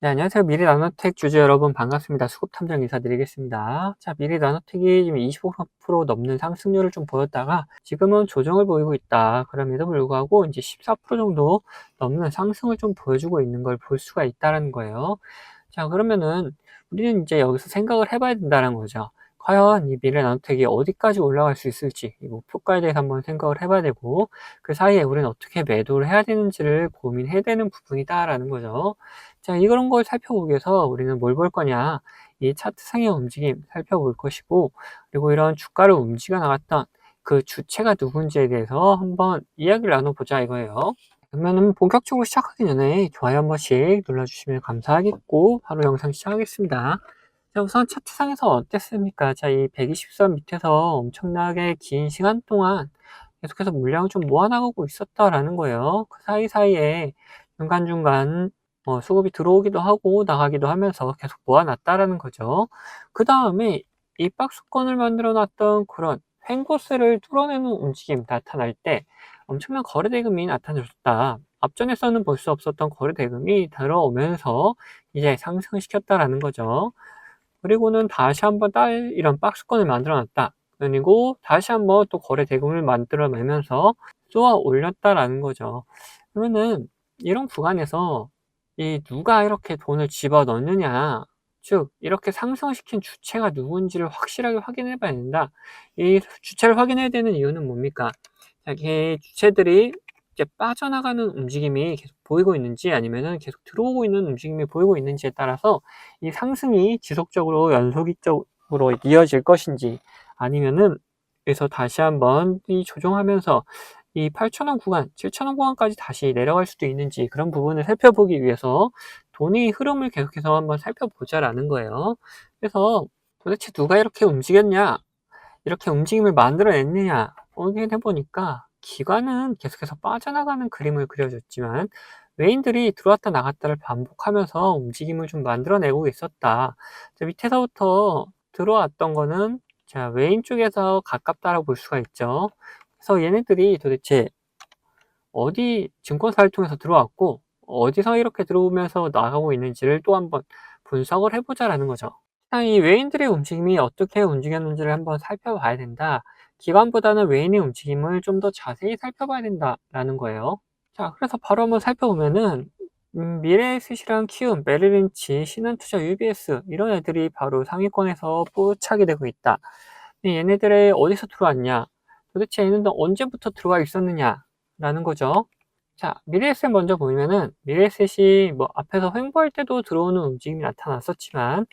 네, 안녕하세요. 미래나노텍 주주 여러분 반갑습니다. 수급탐정 인사드리겠습니다. 자, 미래나노텍이 지금 25% 넘는 상승률을 좀 보였다가 지금은 조정을 보이고 있다. 그럼에도 불구하고 이제 14% 정도 넘는 상승을 좀 보여주고 있는 걸 볼 수가 있다는 거예요. 자, 그러면은 우리는 이제 여기서 생각을 해봐야 된다는 거죠. 과연 이 미래나노텍이 어디까지 올라갈 수 있을지, 이 목표가에 대해서 한번 생각을 해봐야 되고, 그 사이에 우리는 어떻게 매도를 해야 되는지를 고민해야 되는 부분이다라는 거죠. 자, 이런 걸 살펴보기 위해서 우리는 뭘 볼 거냐? 이 차트상의 움직임 살펴볼 것이고, 그리고 이런 주가를 움직여 나갔던 그 주체가 누군지에 대해서 한번 이야기를 나눠보자 이거예요. 그러면은 본격적으로 시작하기 전에 좋아요 한 번씩 눌러주시면 감사하겠고, 바로 영상 시작하겠습니다. 자, 우선 차트상에서 어땠습니까? 자, 이 120선 밑에서 엄청나게 긴 시간 동안 계속해서 물량을 좀 모아나가고 있었다라는 거예요. 그 사이사이에 중간중간 수급이 들어오기도 하고 나가기도 하면서 계속 모아놨다라는 거죠. 그 다음에 이 박스권을 만들어 놨던 그런 횡보세를 뚫어내는 움직임 나타날 때 엄청난 거래 대금이 나타났다. 앞전에서는 볼 수 없었던 거래 대금이 들어오면서 이제 상승시켰다라는 거죠. 그리고는 다시 한번 이런 박스권을 만들어 놨다. 그리고 다시 한번 또 거래 대금을 만들어 내면서 쏘아 올렸다라는 거죠. 그러면은 이런 구간에서 이 누가 이렇게 돈을 집어 넣느냐, 즉 이렇게 상승시킨 주체가 누군지를 확실하게 확인해 봐야 된다. 이 주체를 확인해야 되는 이유는 뭡니까? 이 주체들이 이제 빠져나가는 움직임이 계속 보이고 있는지 아니면은 계속 들어오고 있는 움직임이 보이고 있는지에 따라서 이 상승이 지속적으로 연속적으로 이어질 것인지 아니면은 여기서 다시 한번 이 조정하면서 이 8,000원 구간, 7,000원 구간까지 다시 내려갈 수도 있는지 그런 부분을 살펴보기 위해서 돈의 흐름을 계속해서 한번 살펴보자라는 거예요. 그래서 도대체 누가 이렇게 움직였냐? 이렇게 움직임을 만들어냈느냐? 확인해 보니까 기관은 계속해서 빠져나가는 그림을 그려줬지만 외인들이 들어왔다 나갔다를 반복하면서 움직임을 좀 만들어내고 있었다. 자, 밑에서부터 들어왔던 거는 자, 외인 쪽에서 가깝다라고 볼 수가 있죠. 그래서 얘네들이 도대체 어디 증권사를 통해서 들어왔고 어디서 이렇게 들어오면서 나가고 있는지를 또 한번 분석을 해보자라는 거죠. 이 외인들의 움직임이 어떻게 움직였는지를 한번 살펴봐야 된다. 기관보다는 외인의 움직임을 좀 더 자세히 살펴봐야 된다라는 거예요. 자, 그래서 바로 한번 살펴보면은 미래에셋이랑 키움, 메릴린치, 신한투자, UBS 이런 애들이 바로 상위권에서 포착이 되고 있다. 얘네들이 어디서 들어왔냐? 도대체 얘네들 언제부터 들어와 있었느냐라는 거죠. 자, 미래에셋 먼저 보면은 미래에셋이 뭐 앞에서 횡보할 때도 들어오는 움직임이 나타났었지만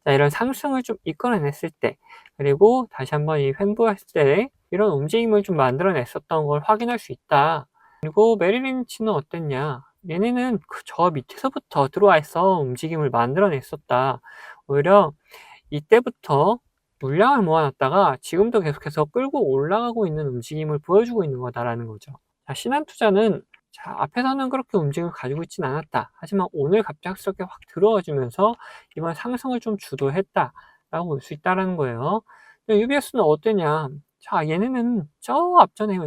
자, 이런 상승을 좀 이끌어냈을 때 그리고 다시 한번 이 횡보했을 때 이런 움직임을 좀 만들어냈었던 걸 확인할 수 있다. 그리고 메릴린치는 어땠냐? 얘네는 저 밑에서부터 들어와 있어 움직임을 만들어냈었다. 오히려 이때부터 물량을 모아놨다가 지금도 계속해서 끌고 올라가고 있는 움직임을 보여주고 있는 거다라는 거죠. 자, 신한투자는 자, 앞에서는 그렇게 움직임을 가지고 있진 않았다. 하지만 오늘 갑작스럽게 확 들어와주면서 이번 상승을 좀 주도했다라고 볼 수 있다라는 거예요. UBS는 어땠냐? 자, 얘네는 저 앞전에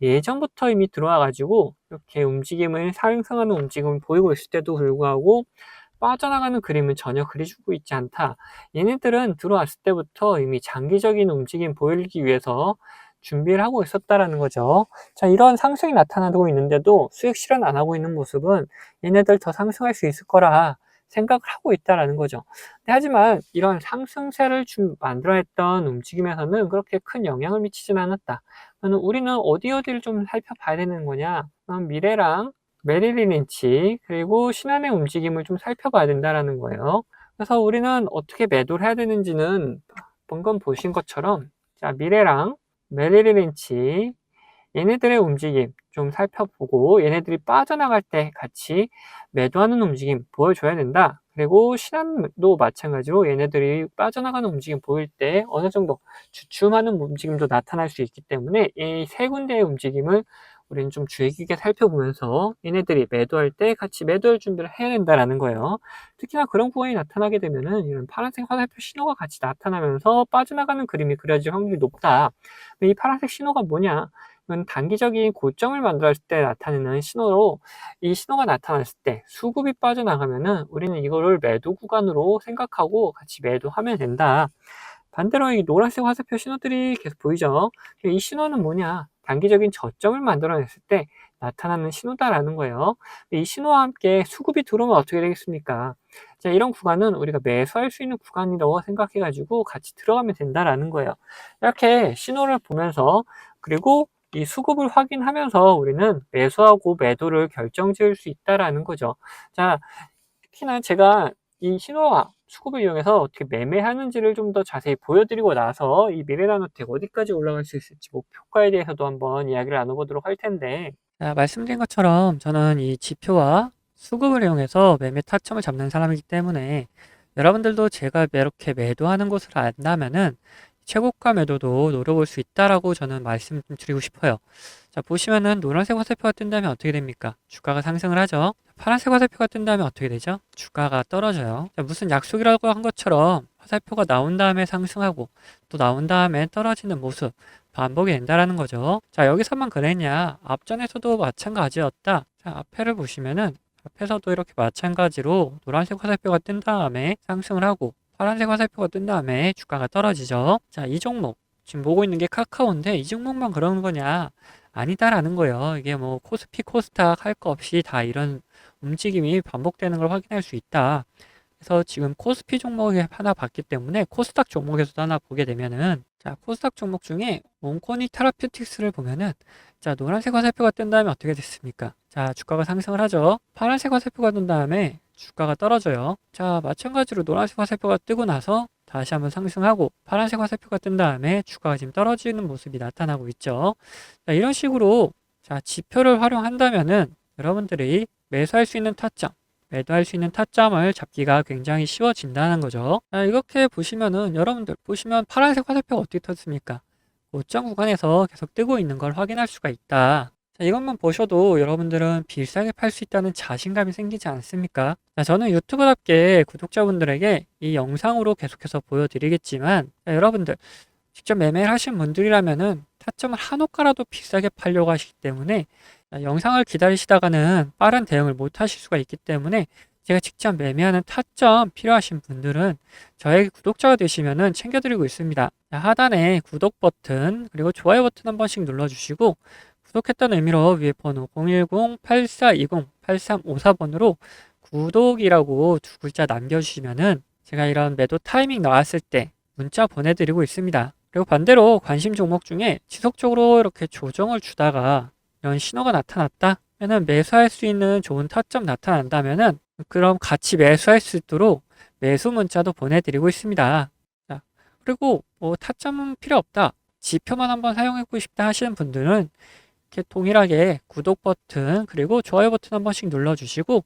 예전부터 이미 들어와가지고 이렇게 움직임을 상승하는 움직임을 보이고 있을 때도 불구하고 빠져나가는 그림은 전혀 그려주고 있지 않다. 얘네들은 들어왔을 때부터 이미 장기적인 움직임 보이기 위해서 준비를 하고 있었다라는 거죠. 자, 이런 상승이 나타나고 있는데도 수익 실현 안 하고 있는 모습은 얘네들 더 상승할 수 있을 거라 생각을 하고 있다라는 거죠. 하지만 이런 상승세를 만들어냈던 움직임에서는 그렇게 큰 영향을 미치지는 않았다. 우리는 어디를 좀 살펴봐야 되는 거냐? 미래랑 메릴린 린치 그리고 신한의 움직임을 좀 살펴봐야 된다라는 거예요. 그래서 우리는 어떻게 매도를 해야 되는지는 방금 보신 것처럼 자, 미래랑 메릴린 린치 얘네들의 움직임 좀 살펴보고 얘네들이 빠져나갈 때 같이 매도하는 움직임 보여줘야 된다. 그리고 신한도 마찬가지로 얘네들이 빠져나가는 움직임 보일 때 어느 정도 주춤하는 움직임도 나타날 수 있기 때문에 이 세 군데의 움직임을 우리는 좀 주의 깊게 살펴보면서 얘네들이 매도할 때 같이 매도할 준비를 해야 된다라는 거예요. 특히나 그런 구간이 나타나게 되면은 이런 파란색 화살표 신호가 같이 나타나면서 빠져나가는 그림이 그려질 확률이 높다. 이 파란색 신호가 뭐냐? 이건 단기적인 고점을 만들었을 때 나타내는 신호로, 이 신호가 나타났을 때 수급이 빠져나가면은 우리는 이거를 매도 구간으로 생각하고 같이 매도하면 된다. 반대로 이 노란색 화살표 신호들이 계속 보이죠? 이 신호는 뭐냐? 단기적인 저점을 만들어냈을 때 나타나는 신호다라는 거예요. 이 신호와 함께 수급이 들어오면 어떻게 되겠습니까? 자, 이런 구간은 우리가 매수할 수 있는 구간이라고 생각해가지고 같이 들어가면 된다라는 거예요. 이렇게 신호를 보면서, 그리고 이 수급을 확인하면서 우리는 매수하고 매도를 결정 지을 수 있다라는 거죠. 자, 특히나 제가 이 신호와 수급을 이용해서 어떻게 매매하는지를 좀 더 자세히 보여드리고 나서 이 미래나노텍 어디까지 올라갈 수 있을지 목표가에 대해서도 한번 이야기를 나눠보도록 할 텐데, 자, 말씀드린 것처럼 저는 이 지표와 수급을 이용해서 매매 타점을 잡는 사람이기 때문에 여러분들도 제가 이렇게 매도하는 것을 안다면은 최고가 매도도 노려볼 수 있다라고 저는 말씀드리고 싶어요. 자, 보시면은 노란색 화살표가 뜬다면 어떻게 됩니까? 주가가 상승을 하죠. 파란색 화살표가 뜬다면 어떻게 되죠? 주가가 떨어져요. 자, 무슨 약속이라고 한 것처럼 화살표가 나온 다음에 상승하고 또 나온 다음에 떨어지는 모습 반복이 된다라는 거죠. 자, 여기서만 그랬냐? 앞전에서도 마찬가지였다. 자, 앞에를 보시면은 앞에서도 이렇게 마찬가지로 노란색 화살표가 뜬 다음에 상승을 하고 파란색 화살표가 뜬 다음에 주가가 떨어지죠. 자, 이 종목 지금 보고 있는 게 카카오인데 이 종목만 그러는 거냐? 아니다라는 거예요. 이게 뭐 코스피, 코스닥 할 거 없이 다 이런 움직임이 반복되는 걸 확인할 수 있다. 그래서 지금 코스피 종목에 하나 봤기 때문에 코스닥 종목에서도 하나 보게 되면은, 자, 코스닥 종목 중에 온코니 테라퓨틱스를 보면은, 자, 노란색 화살표가 뜬 다음에 어떻게 됐습니까? 자, 주가가 상승을 하죠. 파란색 화살표가 뜬 다음에 주가가 떨어져요. 자, 마찬가지로 노란색 화살표가 뜨고 나서 다시 한번 상승하고 파란색 화살표가 뜬 다음에 주가가 지금 떨어지는 모습이 나타나고 있죠. 자, 이런 식으로, 자, 지표를 활용한다면은 여러분들이 매수할 수 있는 타점, 매도할 수 있는 타점을 잡기가 굉장히 쉬워진다는 거죠. 자, 이렇게 보시면은 여러분들 보시면 파란색 화살표가 어떻게 떴습니까? 고점 구간에서 계속 뜨고 있는 걸 확인할 수가 있다. 자, 이것만 보셔도 여러분들은 비싸게 팔 수 있다는 자신감이 생기지 않습니까? 자, 저는 유튜브답게 구독자분들에게 이 영상으로 계속해서 보여드리겠지만, 자, 여러분들 직접 매매를 하신 분들이라면은 타점을 한 호가라도 비싸게 팔려고 하시기 때문에, 영상을 기다리시다가는 빠른 대응을 못 하실 수가 있기 때문에 제가 직접 매매하는 타점 필요하신 분들은 저에게 구독자가 되시면은 챙겨드리고 있습니다. 하단에 구독 버튼 그리고 좋아요 버튼 한 번씩 눌러주시고, 구독했다는 의미로 위에 번호 010-8420-8354번으로 구독이라고 두 글자 남겨주시면은 제가 이런 매도 타이밍 나왔을 때 문자 보내드리고 있습니다. 그리고 반대로 관심 종목 중에 지속적으로 이렇게 조정을 주다가 이런 신호가 나타났다 면은 매수할 수 있는 좋은 타점 나타난다면은 그럼 같이 매수할 수 있도록 매수 문자도 보내드리고 있습니다. 자, 그리고 뭐 타점은 필요 없다, 지표만 한번 사용해보고 싶다 하시는 분들은 이렇게 동일하게 구독 버튼 그리고 좋아요 버튼 한 번씩 눌러주시고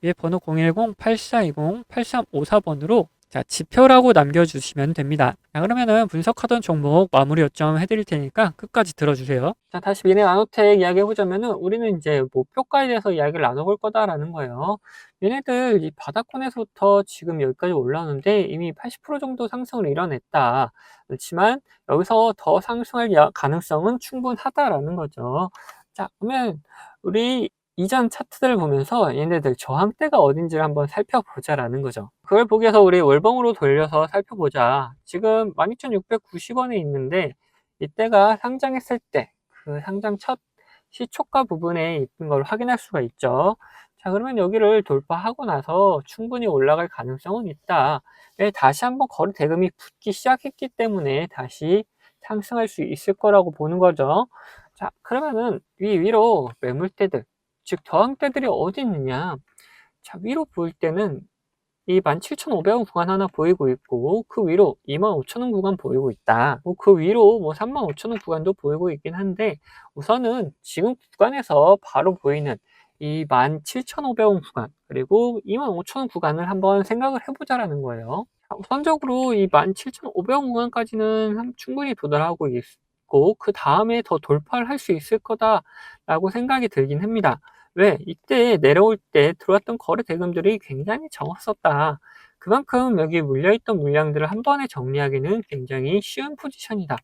위에 번호 010-8420-8354번으로 자, 지표라고 남겨주시면 됩니다. 자, 그러면은 분석하던 종목 마무리 요점 해드릴 테니까 끝까지 들어주세요. 자, 다시 미래 나노텍 이야기 해보자면은 우리는 이제 목표가에 대해서 이야기를 나눠볼 거다라는 거예요. 얘네들 이 바닥권에서부터 지금 여기까지 올라오는데 이미 80% 정도 상승을 이뤄냈다. 그렇지만 여기서 더 상승할 가능성은 충분하다라는 거죠. 자, 그러면 우리 이전 차트들을 보면서 얘네들 저항대가 어딘지를 한번 살펴보자라는 거죠. 그걸 보기 위해서 우리 월봉으로 돌려서 살펴보자. 지금 12,690원에 있는데 이때가 상장했을 때 그 상장 첫 시초가 부분에 있는 걸 확인할 수가 있죠. 자, 그러면 여기를 돌파하고 나서 충분히 올라갈 가능성은 있다. 왜? 다시 한번 거래 대금이 붙기 시작했기 때문에 다시 상승할 수 있을 거라고 보는 거죠. 자, 그러면은 위로 매물대들, 즉 저항대들이 어디 있느냐. 자, 위로 보일 때는 이 17,500원 구간 하나 보이고 있고, 그 위로 25,000원 구간 보이고 있다. 뭐 그 위로 뭐 35,000원 구간도 보이고 있긴 한데, 우선은 지금 구간에서 바로 보이는 이 17,500원 구간 그리고 25,000원 구간을 한번 생각을 해보자라는 거예요. 자, 우선적으로 이 17,500원 구간까지는 충분히 도달하고 있고, 그 다음에 더 돌파를 할 수 있을 거다라고 생각이 들긴 합니다. 왜? 이때 내려올 때 들어왔던 거래 대금들이 굉장히 적었었다. 그만큼 여기 물려있던 물량들을 한 번에 정리하기는 굉장히 쉬운 포지션이다.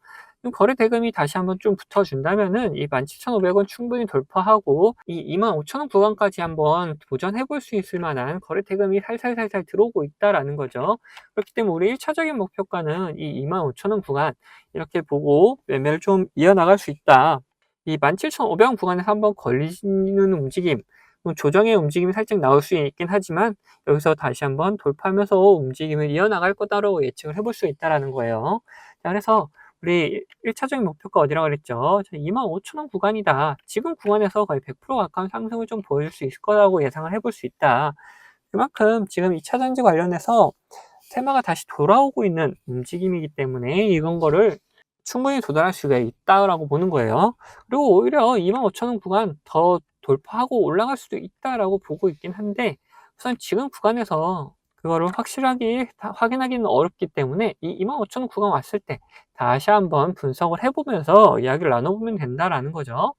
거래 대금이 다시 한번 좀 붙어준다면은 이 17,500원 충분히 돌파하고 이 25,000원 구간까지 한번 도전해 볼 수 있을 만한 거래 대금이 살살살살 들어오고 있다라는 거죠. 그렇기 때문에 우리 1차적인 목표가는 이 25,000원 구간 이렇게 보고 매매를 좀 이어나갈 수 있다. 이 17,500원 구간에서 한번 걸리는 움직임, 조정의 움직임이 살짝 나올 수 있긴 하지만 여기서 다시 한번 돌파하면서 움직임을 이어나갈 거다라고 예측을 해볼 수 있다라는 거예요. 자, 그래서 우리 1차적인 목표가 어디라고 그랬죠? 25,000원 구간이다. 지금 구간에서 거의 100% 가까운 상승을 좀 보여줄 수 있을 거라고 예상을 해볼 수 있다. 그만큼 지금 2차전지 관련해서 테마가 다시 돌아오고 있는 움직임이기 때문에 이런 거를 충분히 도달할 수가 있다라고 보는 거예요. 그리고 오히려 25,000원 구간 더 돌파하고 올라갈 수도 있다라고 보고 있긴 한데 우선 지금 구간에서 그거를 확실하게 확인하기는 어렵기 때문에 이 25,000원 구간 왔을 때 다시 한번 분석을 해보면서 이야기를 나눠보면 된다라는 거죠.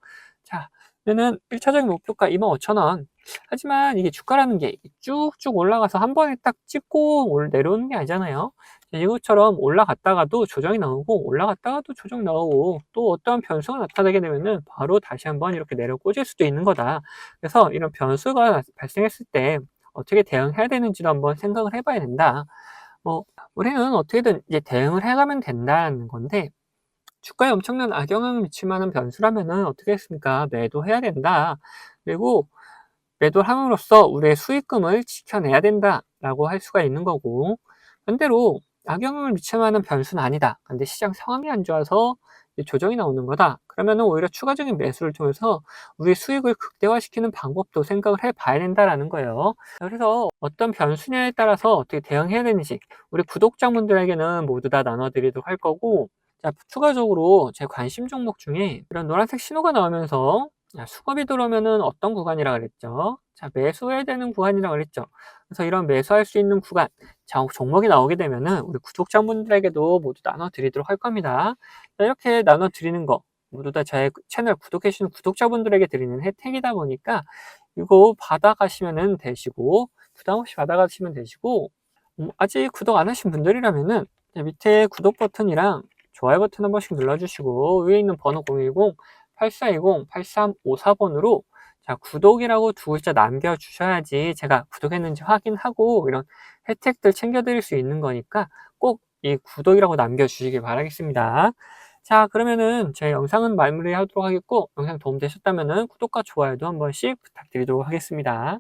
자, 그러면은 1차적인 목표가 25,000원. 하지만 이게 주가라는 게 쭉쭉 올라가서 한 번에 딱 찍고 내려오는 게 아니잖아요. 이것처럼 올라갔다가도 조정이 나오고 올라갔다가도 조정 나오고 또 어떠한 변수가 나타나게 되면은 바로 다시 한번 이렇게 내려 꽂을 수도 있는 거다. 그래서 이런 변수가 발생했을 때 어떻게 대응해야 되는지도 한번 생각을 해봐야 된다. 뭐 우리는 어떻게든 이제 대응을 해가면 된다는 건데 주가에 엄청난 악영향을 미칠 만한 변수라면은 어떻게 했습니까? 매도해야 된다. 그리고 매도를 함으로써 우리의 수익금을 지켜내야 된다라고 할 수가 있는 거고, 반대로 악영향을 미칠 만한 변수는 아니다. 근데 시장 상황이 안 좋아서 조정이 나오는 거다. 그러면은 오히려 추가적인 매수를 통해서 우리의 수익을 극대화시키는 방법도 생각을 해봐야 된다라는 거예요. 그래서 어떤 변수냐에 따라서 어떻게 대응해야 되는지 우리 구독자분들에게는 모두 다 나눠드리도록 할 거고, 자, 추가적으로 제 관심 종목 중에 이런 노란색 신호가 나오면서 수급이 들어오면은 어떤 구간이라 그랬죠? 자, 매수해야 되는 구간이라 그랬죠. 그래서 이런 매수할 수 있는 구간, 자, 종목이 나오게 되면은 우리 구독자분들에게도 모두 나눠 드리도록 할 겁니다. 자, 이렇게 나눠 드리는 거 모두 다 제 채널 구독해 주시는 구독자분들에게 드리는 혜택이다 보니까 이거 받아가시면 되시고 부담 없이 받아가시면 되시고, 아직 구독 안 하신 분들이라면은 밑에 구독 버튼이랑 좋아요 버튼 한 번씩 눌러주시고 위에 있는 번호 010-8420-8354번으로 자, 구독이라고 두 글자 남겨주셔야지 제가 구독했는지 확인하고 이런 혜택들 챙겨드릴 수 있는 거니까 꼭 이 구독이라고 남겨주시길 바라겠습니다. 자, 그러면은 제 영상은 마무리하도록 하겠고, 영상 도움되셨다면은 구독과 좋아요도 한 번씩 부탁드리도록 하겠습니다.